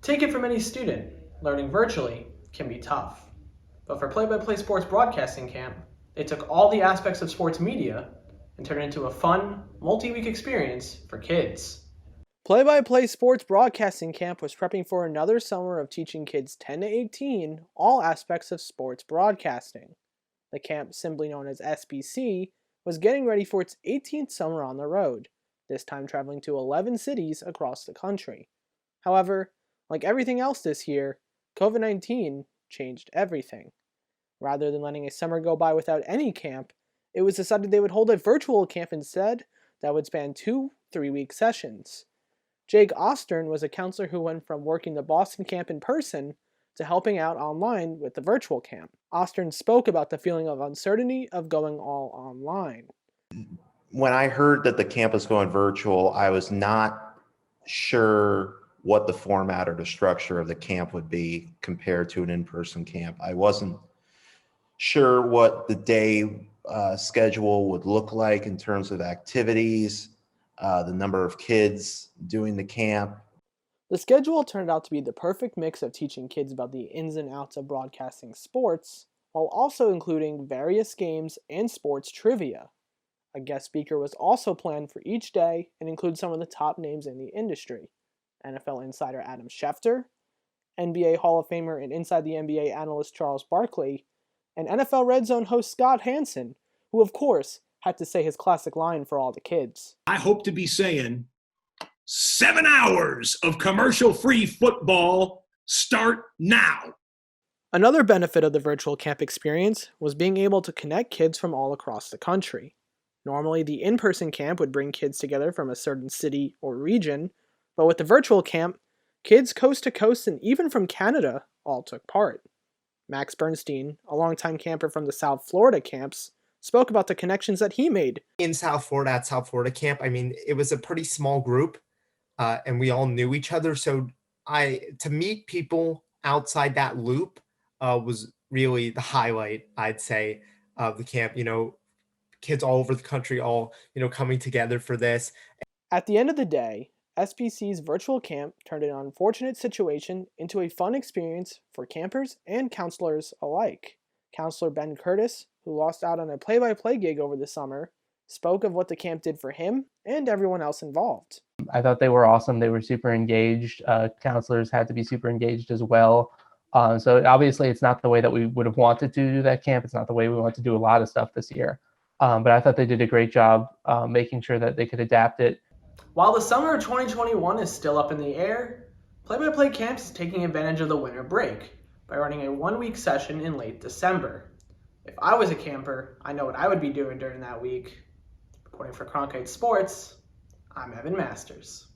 Take it from any student, learning virtually can be tough. But for Play-by-Play Sports Broadcasting Camp, they took all the aspects of sports media and turned it into a fun, multi-week experience for kids. Play-by-Play Sports Broadcasting Camp was prepping for another summer of teaching kids 10 to 18 all aspects of sports broadcasting. The camp, simply known as SBC, was getting ready for its 18th summer on the road, this time traveling to 11 cities across the country. However, like everything else this year, COVID-19 changed everything. Rather than letting a summer go by without any camp, it was decided they would hold a virtual camp instead that would span 2 3-week sessions. Jake Ostern was a counselor who went from working the Boston camp in person to helping out online with the virtual camp. Ostern spoke about the feeling of uncertainty of going all online. When I heard that the camp was going virtual, I was not sure what the format or the structure of the camp would be compared to an in-person camp. I wasn't sure what the day schedule would look like in terms of activities, the number of kids doing the camp. The schedule turned out to be the perfect mix of teaching kids about the ins and outs of broadcasting sports, while also including various games and sports trivia. A guest speaker was also planned for each day and includes some of the top names in the industry. NFL insider Adam Schefter, NBA Hall of Famer and Inside the NBA analyst Charles Barkley, and NFL Red Zone host Scott Hansen, who of course had to say his classic line for all the kids. I hope to be saying 7 hours of commercial-free football start now. Another benefit of the virtual camp experience was being able to connect kids from all across the country. Normally, the in-person camp would bring kids together from a certain city or region, but with the virtual camp, kids coast to coast and even from Canada all took part. Max Bernstein, a longtime camper from the South Florida camps, spoke about the connections that he made. In South Florida, at South Florida camp, it was a pretty small group, and we all knew each other. So to meet people outside that loop was really the highlight, I'd say, of the camp. Kids all over the country, all, coming together for this. At the end of the day, SBC's virtual camp turned an unfortunate situation into a fun experience for campers and counselors alike. Counselor Ben Curtis, who lost out on a play-by-play gig over the summer, spoke of what the camp did for him and everyone else involved. I thought they were awesome. They were super engaged. Counselors had to be super engaged as well. So obviously it's not the way that we would have wanted to do that camp. It's not the way we want to do a lot of stuff this year. But I thought they did a great job making sure that they could adapt it. While the summer of 2021 is still up in the air, Play-by-Play Camps is taking advantage of the winter break by running a 1-week session in late December. If I was a camper, I know what I would be doing during that week. Reporting for Cronkite Sports, I'm Evan Masters.